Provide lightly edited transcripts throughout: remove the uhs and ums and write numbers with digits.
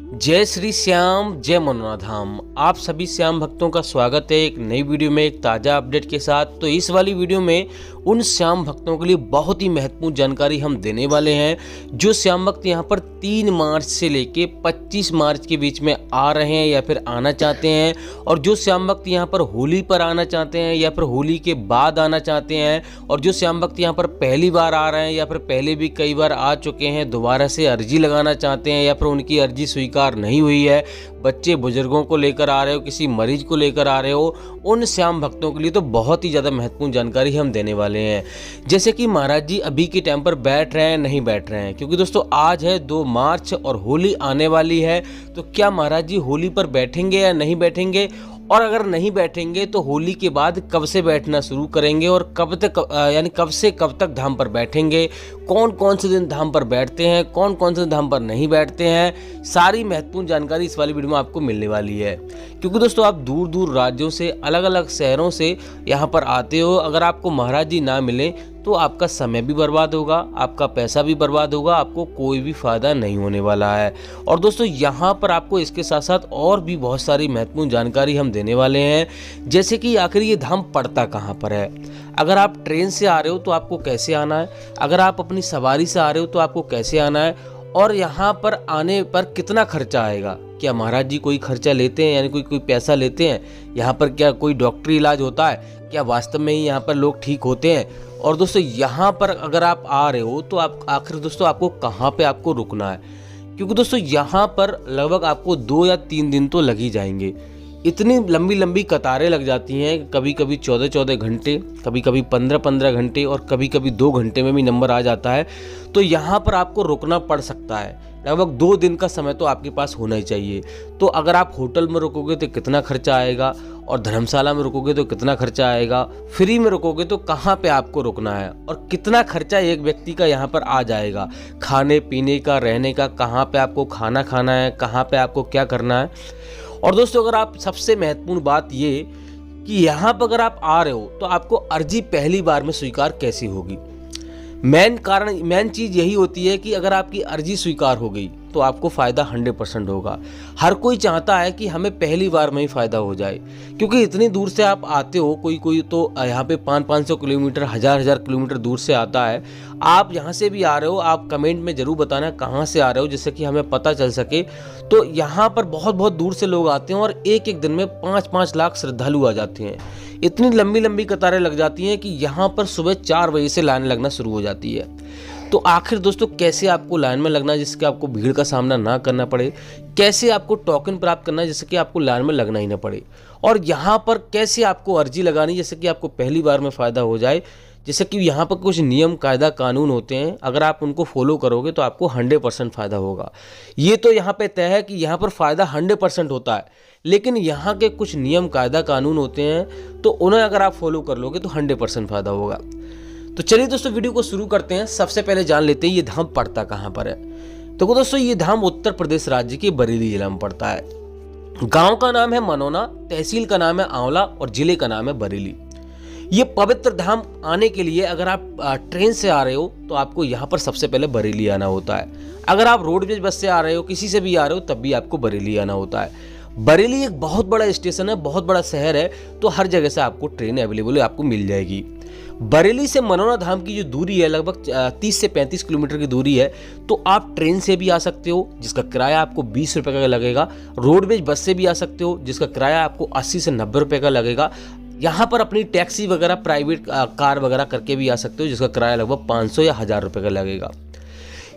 जय श्री श्याम, जय मनोना धाम। आप सभी श्याम भक्तों का स्वागत है एक नई वीडियो में, एक ताज़ा अपडेट के साथ। तो इस वाली वीडियो में उन श्याम भक्तों के लिए बहुत ही महत्वपूर्ण जानकारी हम देने वाले हैं जो श्याम भक्त यहाँ पर 3 मार्च से लेके 25 मार्च के बीच में आ रहे हैं या फिर आना चाहते हैं, और जो श्याम भक्त यहाँ पर होली पर आना चाहते हैं या फिर होली के बाद आना चाहते हैं, और जो श्याम भक्त यहाँ पर पहली बार आ रहे हैं या फिर पहले भी कई बार आ चुके हैं, दोबारा से अर्जी लगाना चाहते हैं या फिर उनकी अर्जी स्वीकार नहीं हुई है, बच्चे बुजुर्गों को लेकर आ रहे हो, किसी मरीज को लेकर आ रहे हो, उन श्याम भक्तों के लिए तो बहुत ही ज़्यादा महत्वपूर्ण जानकारी हम देने वाले हैं। जैसे कि महाराज जी अभी के टाइम पर बैठ रहे हैं, नहीं बैठ रहे हैं, क्योंकि दोस्तों आज है 2 मार्च और होली आने वाली है। तो क्या महाराज जी होली पर बैठेंगे या नहीं बैठेंगे, और अगर नहीं बैठेंगे तो होली के बाद कब से बैठना शुरू करेंगे और कब तक यानी कब से कब तक धाम पर बैठेंगे, कौन कौन से दिन धाम पर बैठते हैं, कौन कौन से धाम पर नहीं बैठते हैं, सारी महत्वपूर्ण जानकारी इस वाली वीडियो में आपको मिलने वाली है। क्योंकि दोस्तों आप दूर दूर राज्यों से, अलग अलग शहरों से यहाँ पर आते हो, अगर आपको महाराज जी ना मिले तो आपका समय भी बर्बाद होगा, आपका पैसा भी बर्बाद होगा, आपको कोई भी फ़ायदा नहीं होने वाला है। और दोस्तों यहाँ पर आपको इसके साथ साथ और भी बहुत सारी महत्वपूर्ण जानकारी हम देने वाले हैं, जैसे कि आखिर ये धाम पड़ता कहाँ पर है। अगर आप ट्रेन से आ रहे हो तो आपको कैसे आना है, अगर आप अपनी सवारी से आ रहे हो तो आपको कैसे आना है, और यहाँ पर आने पर कितना खर्चा आएगा। क्या महाराज जी कोई खर्चा लेते हैं, यानी कोई पैसा लेते हैं यहाँ पर, क्या कोई डॉक्टरी इलाज होता है, क्या वास्तव में ही यहाँ पर लोग ठीक होते हैं। और दोस्तों यहाँ पर अगर आप आ रहे हो तो आप आखिर दोस्तों आपको कहाँ पे आपको रुकना है, क्योंकि दोस्तों यहाँ पर लगभग आपको 2 या 3 दिन तो लग ही जाएंगे। इतनी लंबी लंबी कतारें लग जाती हैं, कभी कभी 14-14 घंटे, कभी कभी 15-15 घंटे, और कभी कभी 2 घंटे में भी नंबर आ जाता है। तो यहाँ पर आपको रुकना पड़ सकता है, लगभग 2 दिन का समय तो आपके पास होना ही चाहिए। तो अगर आप होटल में रुकोगे तो कितना खर्चा आएगा, और धर्मशाला में रुकोगे तो कितना खर्चा आएगा, फ्री में रुकोगे तो कहाँ पे आपको रुकना है, और कितना खर्चा एक व्यक्ति का यहाँ पर आ जाएगा, खाने पीने का, रहने का, कहाँ पे आपको खाना खाना है, कहाँ पे आपको क्या करना है। और दोस्तों अगर आप, सबसे महत्वपूर्ण बात ये कि यहाँ पर अगर आप आ रहे हो तो आपको अर्जी पहली बार में स्वीकार कैसे होगी। मेन चीज़ यही होती है कि अगर आपकी अर्जी स्वीकार हो गई तो आपको फ़ायदा 100% होगा। हर कोई चाहता है कि हमें पहली बार में ही फ़ायदा हो जाए, क्योंकि इतनी दूर से आप आते हो, कोई तो यहाँ पे 500-500 किलोमीटर, 1000-1000 किलोमीटर दूर से आता है। आप यहाँ से भी आ रहे हो, आप कमेंट में ज़रूर बताना कहाँ से आ रहे हो, जिससे कि हमें पता चल सके। तो यहाँ पर बहुत बहुत दूर से लोग आते हैं, और एक एक दिन में 5-5 लाख श्रद्धालु आ जाते हैं। इतनी लंबी लंबी कतारें लग जाती हैं कि यहाँ पर सुबह 4 बजे से लाइन लगना शुरू हो जाती है। तो आखिर दोस्तों कैसे आपको लाइन में लगना है जिससे आपको भीड़ का सामना ना करना पड़े, कैसे आपको टोकन प्राप्त करना है जिससे कि आपको लाइन में लगना ही ना पड़े, और यहाँ पर कैसे आपको अर्जी लगानी है जिससे कि आपको पहली बार में फ़ायदा हो जाए। जैसे कि यहाँ पर कुछ नियम कायदा कानून होते हैं, अगर आप उनको फॉलो करोगे तो आपको 100% फ़ायदा होगा। ये तो यहाँ पे तय है कि यहाँ पर फ़ायदा 100% होता है, लेकिन यहाँ के कुछ नियम कायदा कानून होते हैं, तो उन्हें अगर आप फॉलो कर लोगे तो 100% फ़ायदा होगा। तो चलिए दोस्तों वीडियो को शुरू करते हैं। सबसे पहले जान लेते हैं ये धाम पड़ता कहाँ पर है। तो दोस्तों ये धाम उत्तर प्रदेश राज्य के बरेली जिला में पड़ता है। गांव का नाम है मनोना, तहसील का नाम है आंवला, और जिले का नाम है बरेली। ये पवित्र धाम आने के लिए अगर आप ट्रेन से आ रहे हो तो आपको यहाँ पर सबसे पहले बरेली आना होता है। अगर आप रोडवेज बस से आ रहे हो, किसी से भी आ रहे हो, तब भी आपको बरेली आना होता है। बरेली एक बहुत बड़ा स्टेशन है, बहुत बड़ा शहर है, तो हर जगह से आपको ट्रेन अवेलेबल आपको मिल जाएगी। बरेली से मनोना धाम की जो दूरी है लगभग 30 से 35 किलोमीटर की दूरी है। तो आप ट्रेन से भी आ सकते हो जिसका किराया आपको 20 रुपये का लगेगा, रोडवेज बस से भी आ सकते हो जिसका किराया आपको 80 से 90 रुपये का लगेगा। यहाँ पर अपनी टैक्सी वगैरह, प्राइवेट कार वगैरह करके भी आ सकते हो जिसका किराया लगभग 500 या 1000 रुपये का लगेगा।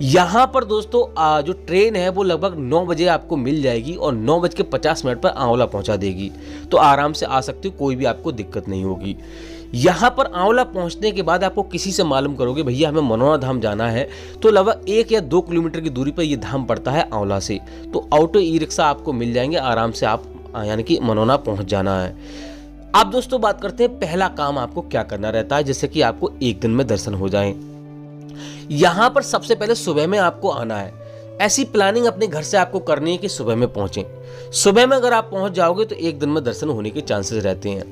यहाँ पर दोस्तों जो ट्रेन है वो लगभग 9 बजे आपको मिल जाएगी, और 9:50 पर आंवला पहुँचा देगी। तो आराम से आ सकते हो, कोई भी आपको दिक्कत नहीं होगी। यहाँ पर आंवला पहुँचने के बाद आपको किसी से मालूम करोगे भैया हमें मनोना धाम जाना है, तो लगभग 1 या 2 किलोमीटर की दूरी पर यह धाम पड़ता है आंवला से। तो ऑटो ई रिक्शा आपको मिल जाएंगे, आराम से आप यानी कि मनोना पहुँच जाना है। अब दोस्तों बात करते हैं पहला काम आपको क्या करना रहता है जिससे कि आपको एक दिन में दर्शन हो जाएं। यहाँ पर सबसे पहले सुबह में आपको आना है। ऐसी प्लानिंग अपने घर से आपको करनी है कि सुबह में पहुंचें। सुबह में अगर आप पहुंच जाओगे तो एक दिन में दर्शन होने के चांसेस रहते हैं।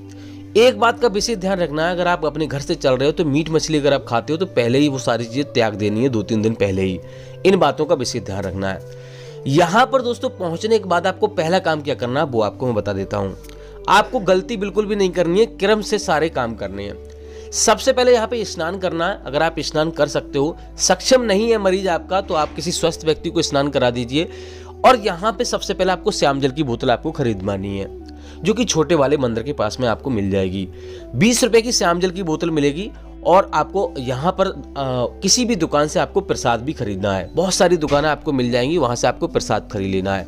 एक बात का विशेष ध्यान रखना है, अगर आप अपने घर से चल रहे हो तो मीट मछली अगर आप खाते हो तो पहले ही वो सारी चीज़ें त्याग देनी है, 2-3 दिन पहले ही। इन बातों का विशेष ध्यान रखना है। यहाँ पर दोस्तों पहुंचने के बाद आपको पहला काम क्या करना है वो आपको मैं बता देता हूँ। आपको गलती बिल्कुल भी नहीं करनी है, क्रम से सारे काम करने हैं। सबसे पहले यहाँ पे स्नान करना है। अगर आप स्नान कर सकते हो, सक्षम नहीं है मरीज आपका, तो आप किसी स्वस्थ व्यक्ति को स्नान करा दीजिए। और यहाँ पे सबसे पहले आपको श्याम जल की बोतल आपको खरीदवानी है, जो कि छोटे वाले मंदिर के पास में आपको मिल जाएगी। 20 रुपए की श्याम जल की बोतल मिलेगी। और आपको यहाँ पर किसी भी दुकान से आपको प्रसाद भी खरीदना है। बहुत सारी दुकानें आपको मिल जाएंगी, वहाँ से आपको प्रसाद खरीद लेना है।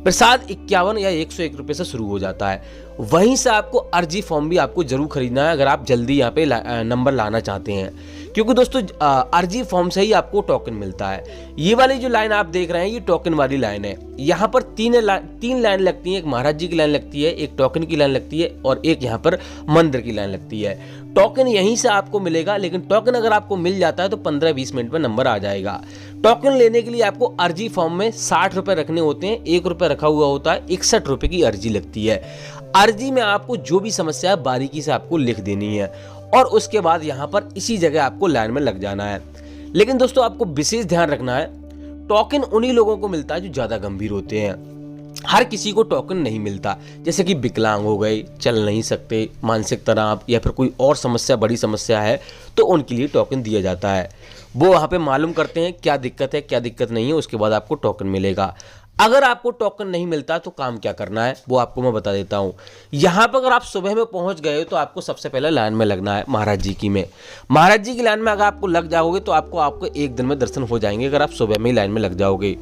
प्रसाद 51 या 101 रुपये से शुरू हो जाता है। वहीं से आपको अर्जी फॉर्म भी आपको जरूर खरीदना है, अगर आप जल्दी यहाँ पे नंबर लाना चाहते हैं, क्योंकि दोस्तों अर्जी फॉर्म से ही आपको टोकन मिलता है। ये वाली जो लाइन आप देख रहे हैं, ये टोकन वाली लाइन है। यहाँ पर तीन लाइन लगती है। एक महाराज जी की लाइन लगती है, एक टोकन की लाइन लगती है, और एक यहाँ पर मंदिर की लाइन लगती है। टोकन यहीं से आपको मिलेगा, लेकिन टोकन अगर आपको मिल जाता है तो 15-20 मिनट में नंबर आ जाएगा। टोकन लेने के लिए आपको अर्जी फॉर्म में 60 रुपए रखने होते हैं, 1 रुपये रखा हुआ होता है। 61 रुपए की अर्जी लगती है। अर्जी में आपको जो भी समस्या है बारीकी से आपको लिख देनी है, और उसके बाद यहाँ पर इसी जगह आपको लाइन में लग जाना है। लेकिन दोस्तों आपको विशेष ध्यान रखना है, टोकन उन्हीं लोगों को मिलता है जो ज्यादा गंभीर होते हैं। हर किसी को टोकन नहीं मिलता। जैसे कि विकलांग हो गए, चल नहीं सकते, मानसिक तनाव या फिर कोई और समस्या, बड़ी समस्या है, तो उनके लिए टोकन दिया जाता है। वो वहाँ पे मालूम करते हैं क्या दिक्कत है क्या दिक्कत नहीं है, उसके बाद आपको टोकन मिलेगा। अगर आपको टोकन नहीं मिलता तो काम क्या करना है वो आपको मैं बता देता हूँ। यहाँ पर अगर आप सुबह में पहुँच गए तो आपको सबसे पहले लाइन में लगना है महाराज जी की में। महाराज जी की लाइन में अगर आपको लग जाओगे तो आपको एक दिन में दर्शन हो जाएंगे, अगर आप सुबह में ही लाइन में लग जाओगे।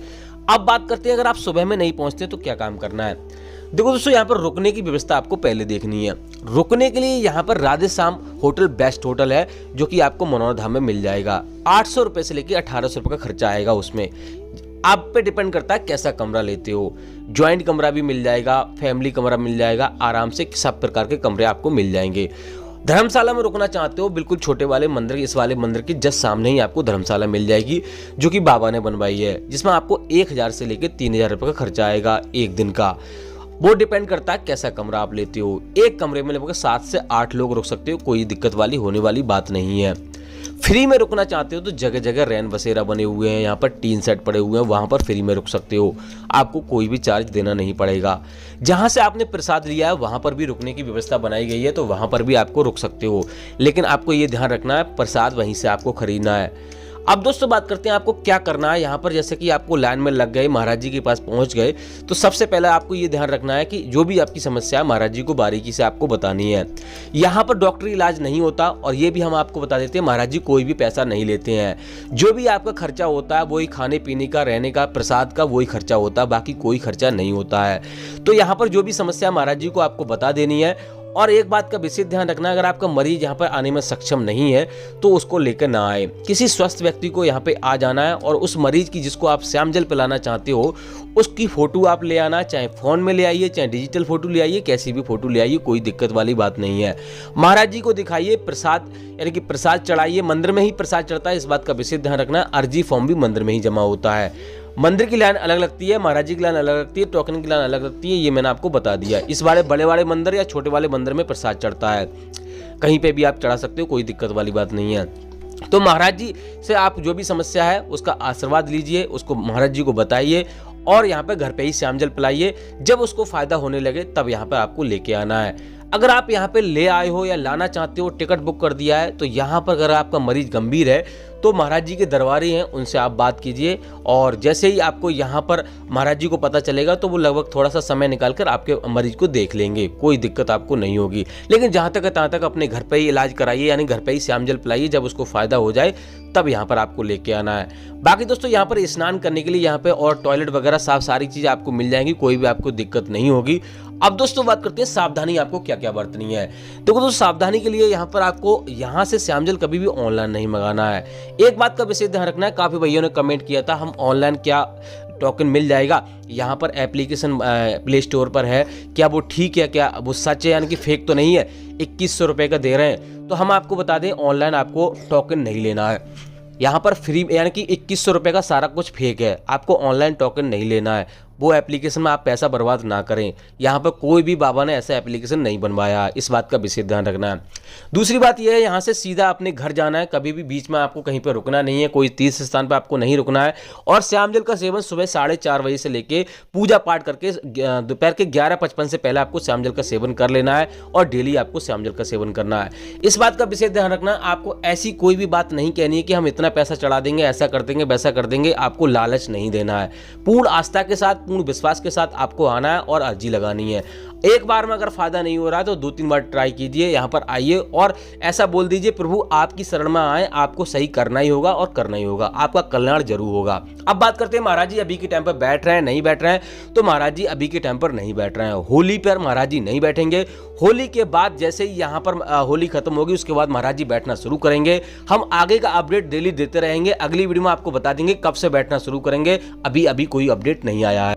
अब बात करते हैं अगर आप सुबह में नहीं पहुँचते तो क्या काम करना है। देखो दोस्तों, यहाँ पर रुकने की व्यवस्था आपको पहले देखनी है। रुकने के लिए यहाँ पर Radhe Shyam hotel best hotel है, जो कि आपको मनोरधाम में मिल जाएगा। 800 रुपये से लेकर 1800 रुपये का खर्चा आएगा। उसमें आप पे डिपेंड करता है कैसा कमरा लेते हो। ज्वाइंट कमरा भी मिल जाएगा, फैमिली कमरा मिल जाएगा, आराम से सब प्रकार के कमरे आपको मिल जाएंगे। धर्मशाला में रुकना चाहते हो, बिल्कुल छोटे वाले मंदिर, इस वाले मंदिर के जस्ट सामने ही आपको धर्मशाला मिल जाएगी, जो कि बाबा ने बनवाई है, जिसमें आपको 1000 से लेकर 3000 रुपये का खर्चा आएगा एक दिन का। वो डिपेंड करता है कैसा कमरा आप लेते हो। एक कमरे में लगभग 7 से 8 लोग रुक सकते हो, कोई दिक्कत वाली होने वाली बात नहीं है। फ्री में रुकना चाहते हो तो जगह जगह रैन बसेरा बने हुए हैं, यहाँ पर टीन सेट पड़े हुए हैं, वहाँ पर फ्री में रुक सकते हो। आपको कोई भी चार्ज देना नहीं पड़ेगा। जहाँ से आपने प्रसाद लिया है वहाँ पर भी रुकने की व्यवस्था बनाई गई है, तो वहाँ पर भी आपको रुक सकते हो। लेकिन आपको ये ध्यान रखना है प्रसाद वहीं से आपको खरीदना है। अब दोस्तों बात करते हैं आपको क्या करना है यहाँ पर। जैसे कि आपको लाइन में लग गए, महाराज जी के पास पहुँच गए, तो सबसे पहले आपको ये ध्यान रखना है कि जो भी आपकी समस्या है महाराज जी को बारीकी से आपको बतानी है। यहाँ पर डॉक्टरी इलाज नहीं होता, और ये भी हम आपको बता देते हैं, महाराज जी कोई भी पैसा नहीं लेते हैं। जो भी आपका खर्चा होता है वही खाने पीने का, रहने का, प्रसाद का वही खर्चा होता है, बाकी कोई खर्चा नहीं होता है। तो यहाँ पर जो भी समस्या महाराज जी को आपको बता देनी है। और एक बात का विशेष ध्यान रखना, अगर आपका मरीज यहाँ पर आने में सक्षम नहीं है तो उसको लेकर ना आए। किसी स्वस्थ व्यक्ति को यहाँ पे आ जाना है, और उस मरीज की जिसको आप श्याम जल पिलाना चाहते हो उसकी फोटो आप ले आना, चाहे फोन में ले आइए, चाहे डिजिटल फोटो ले आइए, कैसी भी फोटो ले आइए, कोई दिक्कत वाली बात नहीं है। महाराज जी को दिखाइए, प्रसाद यानी कि प्रसाद चढ़ाइए। मंदिर में ही प्रसाद चढ़ता है, इस बात का विशेष ध्यान रखना। अर्जी फॉर्म भी मंदिर में ही जमा होता है। मंदिर की लाइन अलग लगती है, महाराज जी की लाइन अलग लगती है, टोकन की लाइन अलग लगती है, ये मैंने आपको बता दिया। इस बारे बड़े वाले मंदिर या छोटे वाले मंदिर में प्रसाद चढ़ता है, कहीं पे भी आप चढ़ा सकते हो, कोई दिक्कत वाली बात नहीं है। तो महाराज जी से आप जो भी समस्या है उसका आशीर्वाद लीजिए, उसको महाराज जी को बताइए, और यहाँ पे घर पे ही श्याम जल पिलाइए। जब उसको फायदा होने लगे तब यहाँ पे आपको लेके आना है। अगर आप यहाँ पे ले आए हो या लाना चाहते हो, टिकट बुक कर दिया है, तो यहाँ पर अगर आपका मरीज गंभीर है तो महाराज जी के दरबारी हैं, उनसे आप बात कीजिए। और जैसे ही आपको यहाँ पर महाराज जी को पता चलेगा तो वो लगभग थोड़ा सा समय निकाल कर आपके मरीज को देख लेंगे, कोई दिक्कत आपको नहीं होगी। लेकिन जहाँ तक है तहाँ तक अपने घर पे ही इलाज कराइए, यानी घर पे ही श्याम जल पिलाइए। जब उसको फायदा हो जाए तब यहाँ पर आपको लेके आना है। बाकी दोस्तों यहाँ पर स्नान करने के लिए यहाँ पे और टॉयलेट वगैरह साफ सारी चीज़ें आपको मिल जाएंगी, कोई भी आपको दिक्कत नहीं होगी। अब दोस्तों बात करते हैं सावधानी आपको क्या क्या बरतनी है। देखो दोस्तों, सावधानी के लिए यहाँ पर आपको यहाँ से श्याम जल कभी भी ऑनलाइन नहीं मंगाना है। एक बात का विशेष ध्यान रखना है, काफ़ी भैया ने कमेंट किया था हम ऑनलाइन क्या टोकन मिल जाएगा, यहाँ पर एप्लीकेशन प्ले स्टोर पर है, क्या वो ठीक है, क्या वो सच है, यानी कि फेक तो नहीं है। 2100 रुपये का दे रहे हैं, तो हम आपको बता दें ऑनलाइन आपको टोकन नहीं लेना है। यहाँ पर फ्री यानी कि 2100 रुपये का सारा कुछ फेक है, आपको ऑनलाइन टोकन नहीं लेना है। वो एप्लीकेशन में आप पैसा बर्बाद ना करें। यहाँ पर कोई भी बाबा ने ऐसा एप्लीकेशन नहीं बनवाया, इस बात का विशेष ध्यान रखना है। दूसरी बात यह है, यहाँ से सीधा अपने घर जाना है, कभी भी बीच में आपको कहीं पर रुकना नहीं है, कोई तीर्थ स्थान पर आपको नहीं रुकना है। और श्याम जल का सेवन सुबह 4:30 बजे से लेके पूजा पाठ करके दोपहर के 11:55 से पहले आपको श्याम जल का सेवन कर लेना है और डेली आपको श्याम जल का सेवन करना है। इस बात का विशेष ध्यान रखना, आपको ऐसी कोई भी बात नहीं कहनी है कि हम इतना पैसा चढ़ा देंगे, ऐसा कर देंगे, वैसा कर देंगे। आपको लालच नहीं देना है, पूर्ण आस्था के साथ, पूर्ण विश्वास के साथ आपको आना है और अर्जी लगानी है। एक बार में अगर फायदा नहीं हो रहा है तो 2-3 बार ट्राई कीजिए, यहाँ पर आइए और ऐसा बोल दीजिए, प्रभु आपकी शरण में आए, आपको सही करना ही होगा और करना ही होगा, आपका कल्याण जरूर होगा। अब बात करते हैं महाराज जी अभी के टाइम पर बैठ रहे हैं नहीं बैठ रहे हैं, तो महाराज जी अभी के टाइम पर नहीं बैठ रहे हैं। होली पर महाराज जी नहीं बैठेंगे। होली के बाद जैसे ही यहाँ पर होली खत्म होगी उसके बाद महाराज जी बैठना शुरू करेंगे। हम आगे का अपडेट डेली देते रहेंगे, अगली वीडियो में आपको बता देंगे कब से बैठना शुरू करेंगे। अभी कोई अपडेट नहीं आया है।